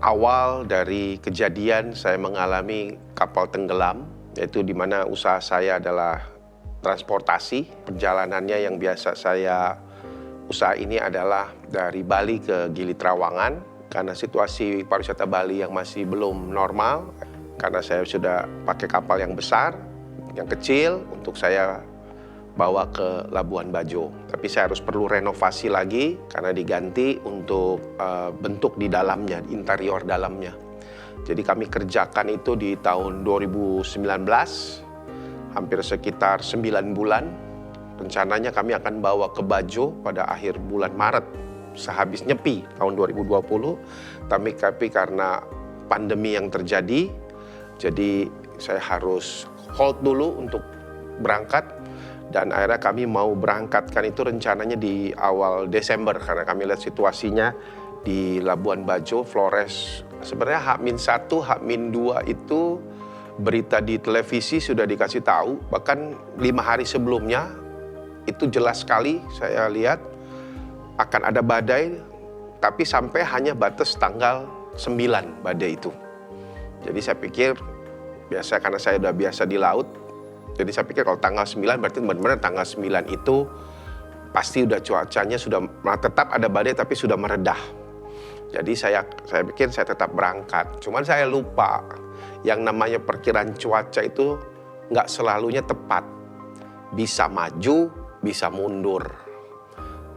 awal dari kejadian saya mengalami kapal tenggelam, yaitu di mana usaha saya adalah transportasi. Perjalanannya yang biasa saya usaha ini adalah dari Bali ke Gili Trawangan. Karena situasi pariwisata Bali yang masih belum normal, karena saya sudah pakai kapal yang besar, yang kecil untuk saya bawa ke Labuan Bajo. Tapi saya harus perlu renovasi lagi karena diganti untuk bentuk di dalamnya, interior dalamnya. Jadi kami kerjakan itu di tahun 2019, hampir sekitar 9 bulan. Rencananya kami akan bawa ke Bajo pada akhir bulan Maret, sehabis nyepi tahun 2020. Tapi karena pandemi yang terjadi, jadi saya harus hold dulu untuk berangkat. Dan akhirnya kami mau berangkatkan itu rencananya di awal Desember karena kami lihat situasinya di Labuan Bajo, Flores. Sebenarnya H-1, H-2 itu berita di televisi sudah dikasih tahu, bahkan 5 hari sebelumnya itu jelas sekali saya lihat akan ada badai, tapi sampai hanya batas tanggal 9 badai itu. Jadi saya pikir, biasa karena saya udah biasa di laut, jadi saya pikir kalau tanggal 9 berarti benar-benar tanggal 9 itu pasti udah cuacanya sudah tetap ada badai tapi sudah meredah. Jadi saya pikir saya tetap berangkat. Cuman saya lupa yang namanya perkiraan cuaca itu nggak selalunya tepat. Bisa maju, bisa mundur.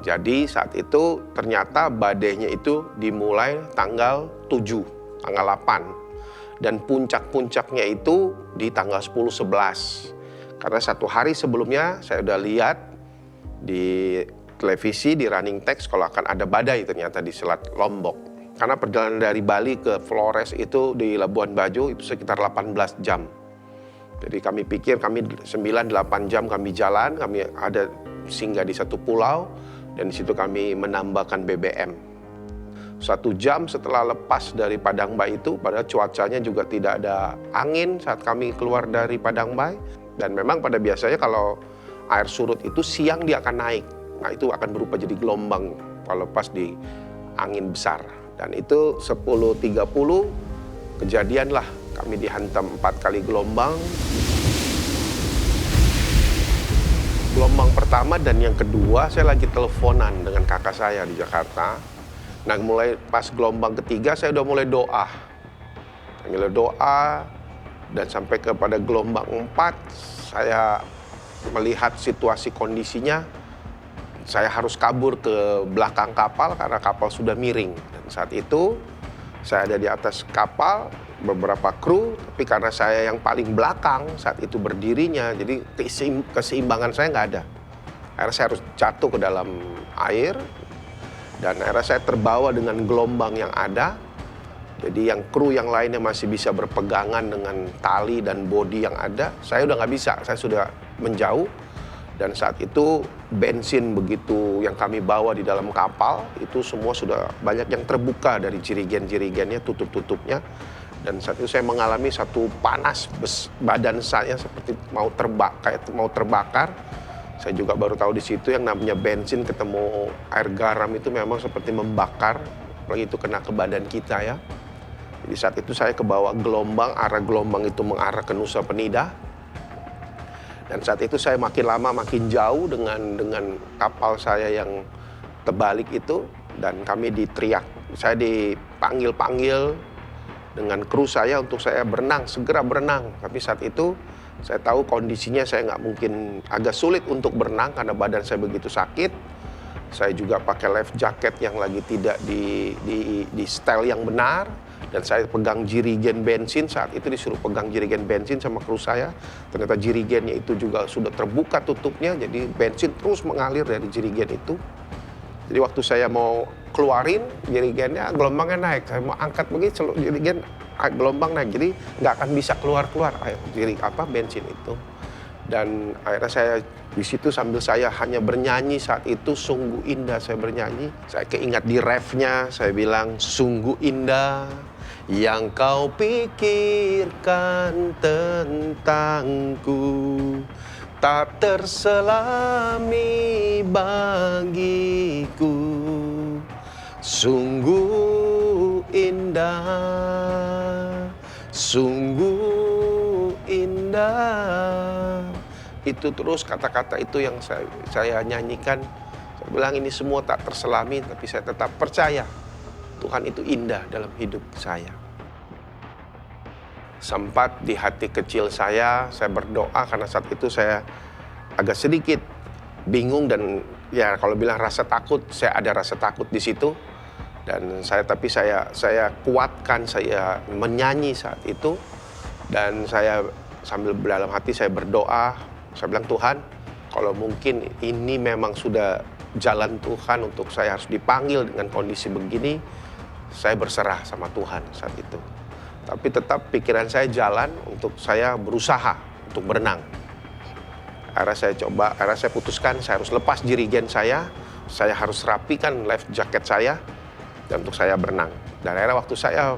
Jadi saat itu ternyata badainya itu dimulai tanggal 7, tanggal 8. Dan puncak-puncaknya itu di tanggal 10-11. Karena 1 hari sebelumnya saya udah lihat di televisi, di running text kalau akan ada badai ternyata di Selat Lombok. Karena perjalanan dari Bali ke Flores itu di Labuan Bajo itu sekitar 18 jam. Jadi kami pikir kami 9-8 jam kami jalan, kami ada singgah di satu pulau. Dan di situ kami menambahkan BBM. 1 jam setelah lepas dari Padangbai itu, padahal cuacanya juga tidak ada angin saat kami keluar dari Padangbai. Dan memang pada biasanya kalau air surut itu siang dia akan naik. Nah itu akan berubah jadi gelombang kalau pas di angin besar. Dan itu 10.30 kejadian lah kami dihantam 4 kali gelombang. Gelombang pertama dan yang kedua saya lagi teleponan dengan kakak saya di Jakarta. Nah mulai pas gelombang ketiga saya udah mulai doa. Mulai doa dan sampai kepada gelombang 4 saya melihat situasi kondisinya. Saya harus kabur ke belakang kapal karena kapal sudah miring. Dan saat itu saya ada di atas kapal, beberapa kru, tapi karena saya yang paling belakang saat itu berdirinya, jadi keseimbangan saya nggak ada. Akhirnya saya harus jatuh ke dalam air, dan akhirnya saya terbawa dengan gelombang yang ada. Jadi yang kru yang lainnya masih bisa berpegangan dengan tali dan bodi yang ada, saya udah nggak bisa, saya sudah menjauh. Dan saat itu bensin begitu yang kami bawa di dalam kapal, itu semua sudah banyak yang terbuka dari jirigen-jirigennya, tutup-tutupnya. Dan saat itu saya mengalami satu panas, badan saya seperti mau terbakar. Saya juga baru tahu di situ yang namanya bensin ketemu air garam itu memang seperti membakar, apalagi itu kena ke badan kita ya. Jadi saat itu saya kebawa gelombang, arah gelombang itu mengarah ke Nusa Penida. Dan saat itu saya makin lama makin jauh dengan kapal saya yang terbalik itu, dan kami diteriak, saya dipanggil-panggil dengan kru saya untuk saya berenang, segera berenang. Tapi saat itu saya tahu kondisinya saya nggak mungkin, agak sulit untuk berenang karena badan saya begitu sakit. Saya juga pakai life jacket yang lagi tidak di style yang benar. Dan saya pegang jirigen bensin, saat itu disuruh pegang jirigen bensin sama kru saya. Ternyata jirigennya itu juga sudah terbuka tutupnya, jadi bensin terus mengalir dari jirigen itu. Jadi waktu saya mau keluarin jirigennya, gelombangnya naik. Saya mau angkat begitu, jirigen gelombang naik, jadi nggak akan bisa keluar bensin itu. Dan akhirnya saya di situ sambil saya hanya bernyanyi saat itu, sungguh indah saya bernyanyi. Saya keingat di refnya, saya bilang sungguh indah yang kau pikirkan tentangku, tak terselami bagiku. Sungguh indah, sungguh indah. Itu terus kata-kata itu yang saya nyanyikan. Saya bilang ini semua tak terselami, tapi saya tetap percaya Tuhan itu indah dalam hidup saya. Sempat di hati kecil saya berdoa karena saat itu saya agak sedikit bingung dan ya kalau bilang rasa takut, saya ada rasa takut di situ. Dan tapi saya kuatkan, saya menyanyi saat itu. Dan saya sambil dalam hati saya berdoa, saya bilang Tuhan, kalau mungkin ini memang sudah jalan Tuhan untuk saya harus dipanggil dengan kondisi begini, saya berserah sama Tuhan saat itu. Tapi tetap pikiran saya jalan untuk saya berusaha untuk berenang. Akhirnya saya putuskan saya harus lepas jerigen saya harus rapikan life jacket saya, dan untuk saya berenang. Dan akhirnya waktu saya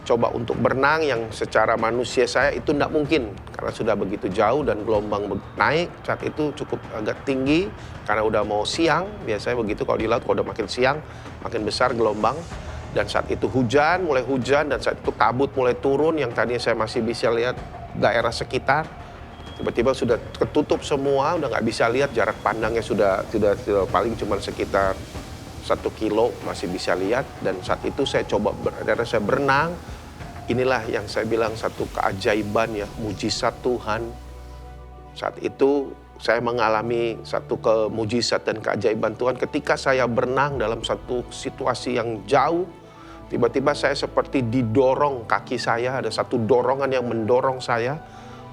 coba untuk berenang yang secara manusia saya itu tidak mungkin karena sudah begitu jauh dan gelombang naik saat itu cukup agak tinggi karena udah mau siang. Biasanya begitu kalau di laut, kalau udah makin siang makin besar gelombang. Dan saat itu mulai hujan dan saat itu kabut mulai turun yang tadinya saya masih bisa lihat daerah sekitar. Tiba-tiba sudah ketutup semua, udah nggak bisa lihat, jarak pandangnya sudah paling cuma sekitar 1 kilo masih bisa lihat. Dan saat itu saya coba saya berenang. Inilah yang saya bilang satu keajaiban ya, mujizat Tuhan. Saat itu saya mengalami satu mujizat dan keajaiban Tuhan ketika saya berenang dalam satu situasi yang jauh. Tiba-tiba saya seperti didorong, kaki saya ada satu dorongan yang mendorong saya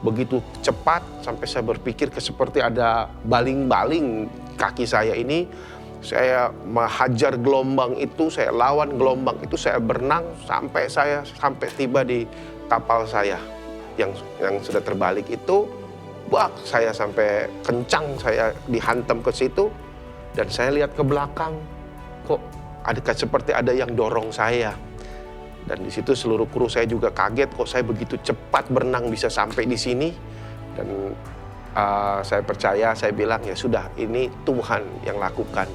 begitu cepat sampai saya berpikir seperti ada baling-baling kaki saya ini. Saya menghajar gelombang itu, saya lawan gelombang itu, saya berenang sampai tiba di kapal saya yang sudah terbalik itu. Saya sampai kencang, saya dihantam ke situ dan saya lihat ke belakang, kok seperti ada yang dorong saya. Dan di situ seluruh kru saya juga kaget, kok saya begitu cepat berenang bisa sampai di sini. Dan saya percaya, saya bilang ya sudah, ini Tuhan yang lakukan.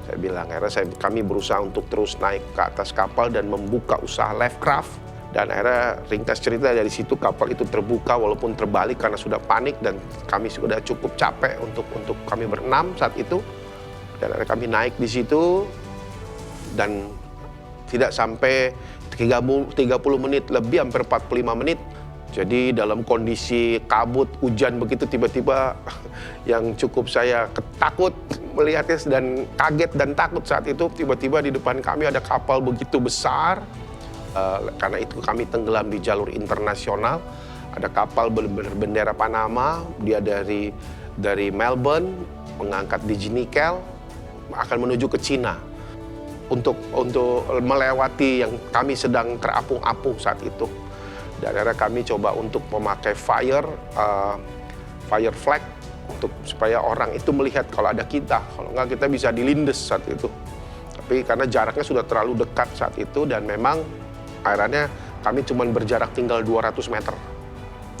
Saya bilang, akhirnya kami berusaha untuk terus naik ke atas kapal dan membuka usaha Lifecraft. Dan akhirnya ringkas cerita dari situ kapal itu terbuka walaupun terbalik karena sudah panik dan kami sudah cukup capek untuk kami berenam saat itu. Dan akhirnya kami naik di situ dan tidak sampai 30 menit lebih, hampir 45 menit. Jadi dalam kondisi kabut, hujan begitu tiba-tiba yang cukup saya takut melihatnya dan kaget dan takut saat itu. Tiba-tiba di depan kami ada kapal begitu besar. Karena itu kami tenggelam di jalur internasional. Ada kapal berbendera Panama, dia dari Melbourne mengangkat biji nikel akan menuju ke Cina untuk melewati yang kami sedang terapung-apung saat itu. Dan akhirnya kami coba untuk memakai fire flag supaya orang itu melihat kalau ada kita. Kalau enggak kita bisa dilindes saat itu. Tapi karena jaraknya sudah terlalu dekat saat itu dan memang akhirnya kami cuma berjarak tinggal 200 meter.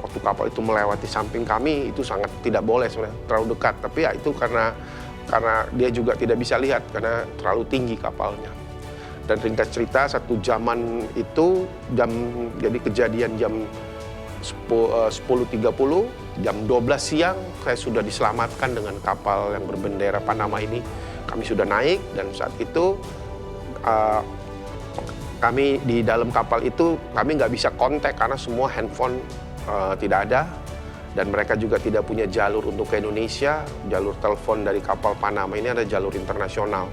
Waktu kapal itu melewati samping kami itu sangat tidak boleh sebenarnya, terlalu dekat. Tapi ya itu karena dia juga tidak bisa lihat karena terlalu tinggi kapalnya. Dan ringkas cerita satu jaman itu jadi kejadian jam 10.30, jam 12 siang saya sudah diselamatkan dengan kapal yang berbendera Panama ini. Kami sudah naik dan saat itu kami di dalam kapal itu kami nggak bisa kontak karena semua handphone tidak ada. Dan mereka juga tidak punya jalur untuk ke Indonesia. Jalur telepon dari kapal Panama ini ada jalur internasional.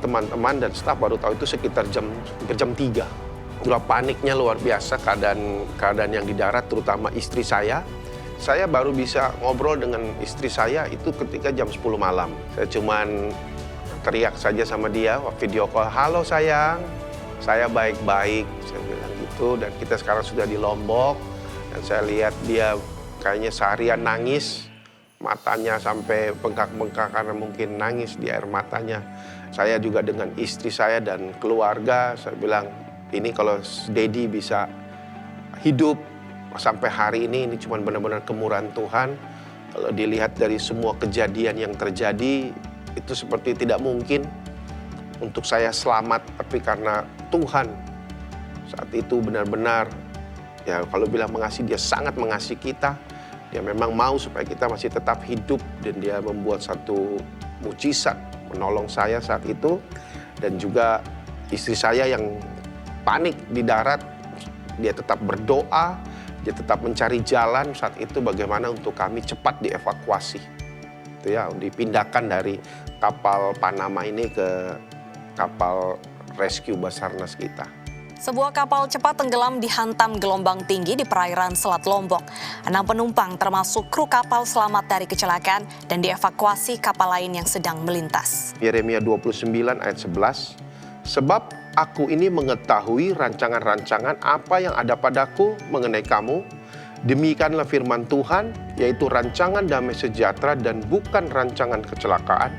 Teman-teman dan staf baru tahu itu sekitar jam 3. Udah paniknya luar biasa keadaan yang di darat, terutama istri saya. Saya baru bisa ngobrol dengan istri saya itu ketika jam 10 malam. Saya cuman teriak saja sama dia, video call, "Halo sayang, saya baik-baik," saya bilang gitu. Dan kita sekarang sudah di Lombok dan saya lihat dia kayaknya seharian nangis, matanya sampai bengkak-bengkak karena mungkin nangis di air matanya. Saya juga dengan istri saya dan keluarga, saya bilang, ini kalau Dedi bisa hidup sampai hari ini cuma benar-benar kemurahan Tuhan. Kalau dilihat dari semua kejadian yang terjadi, itu seperti tidak mungkin untuk saya selamat, tapi karena Tuhan saat itu benar-benar, ya kalau bilang mengasihi, dia sangat mengasihi kita. Dia memang mau supaya kita masih tetap hidup, dan dia membuat satu mujizat menolong saya saat itu. Dan juga istri saya yang panik di darat, dia tetap berdoa, dia tetap mencari jalan saat itu bagaimana untuk kami cepat dievakuasi. Itu ya, dipindahkan dari kapal Panama ini ke kapal rescue Basarnas kita. Sebuah kapal cepat tenggelam dihantam gelombang tinggi di perairan Selat Lombok. 6 penumpang termasuk kru kapal selamat dari kecelakaan dan dievakuasi kapal lain yang sedang melintas. Yeremia 29 ayat 11, sebab aku ini mengetahui rancangan-rancangan apa yang ada padaku mengenai kamu. Demikianlah firman Tuhan, yaitu rancangan damai sejahtera dan bukan rancangan kecelakaan,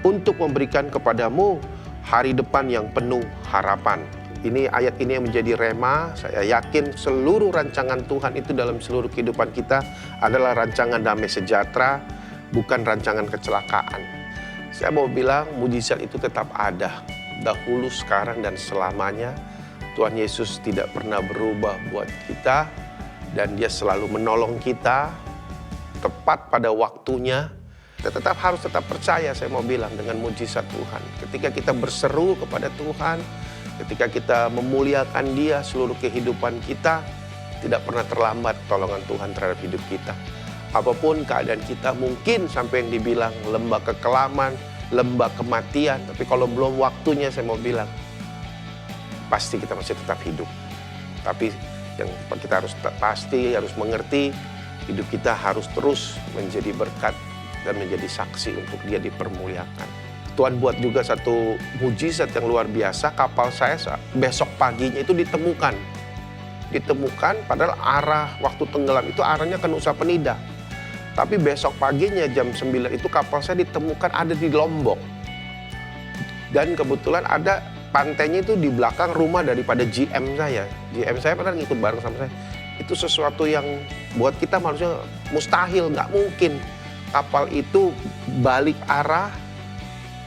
untuk memberikan kepadamu hari depan yang penuh harapan. Ini ayat ini yang menjadi rema. Saya yakin seluruh rancangan Tuhan itu dalam seluruh kehidupan kita adalah rancangan damai sejahtera, bukan rancangan kecelakaan. Saya mau bilang mujizat itu tetap ada. Dahulu, sekarang, dan selamanya. Tuhan Yesus tidak pernah berubah buat kita, dan dia selalu menolong kita tepat pada waktunya. Kita harus tetap percaya, saya mau bilang, dengan mujizat Tuhan. Ketika kita berseru kepada Tuhan, ketika kita memuliakan Dia, seluruh kehidupan kita tidak pernah terlambat pertolongan Tuhan terhadap hidup kita. Apapun keadaan kita, mungkin sampai yang dibilang lembah kekelaman, lembah kematian, tapi kalau belum waktunya, saya mau bilang, pasti kita masih tetap hidup. Tapi yang kita harus pasti, harus mengerti, hidup kita harus terus menjadi berkat dan menjadi saksi untuk Dia dipermuliakan. Tuhan buat juga satu mujizat yang luar biasa. Kapal saya besok paginya itu ditemukan. Padahal arah waktu tenggelam itu arahnya ke Nusa Penida. Tapi besok paginya jam 9 itu kapal saya ditemukan ada di Lombok. Dan kebetulan ada pantainya itu di belakang rumah daripada GM saya. GM saya pernah ngikut bareng sama saya. Itu sesuatu yang buat kita manusia mustahil, nggak mungkin. Kapal itu balik arah,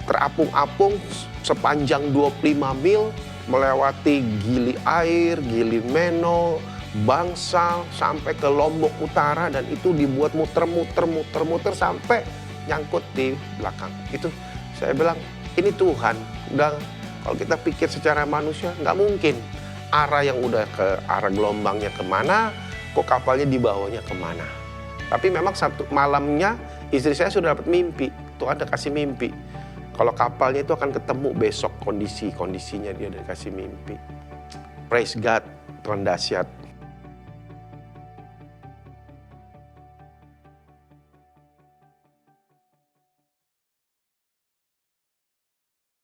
terapung-apung sepanjang 25 mil, melewati Gili Air, Gili Meno, Bangsal, sampai ke Lombok Utara, dan itu dibuat muter-muter sampai nyangkut di belakang. Itu saya bilang, ini Tuhan. Udah, kalau kita pikir secara manusia, nggak mungkin. Arah yang udah ke arah gelombangnya kemana, kok kapalnya di bawahnya kemana. Tapi memang satu malamnya istri saya sudah dapat mimpi. Tuhan udah kasih mimpi. Kalau kapalnya itu akan ketemu besok kondisinya dia udah kasih mimpi. Praise God, Tuhan dahsyat.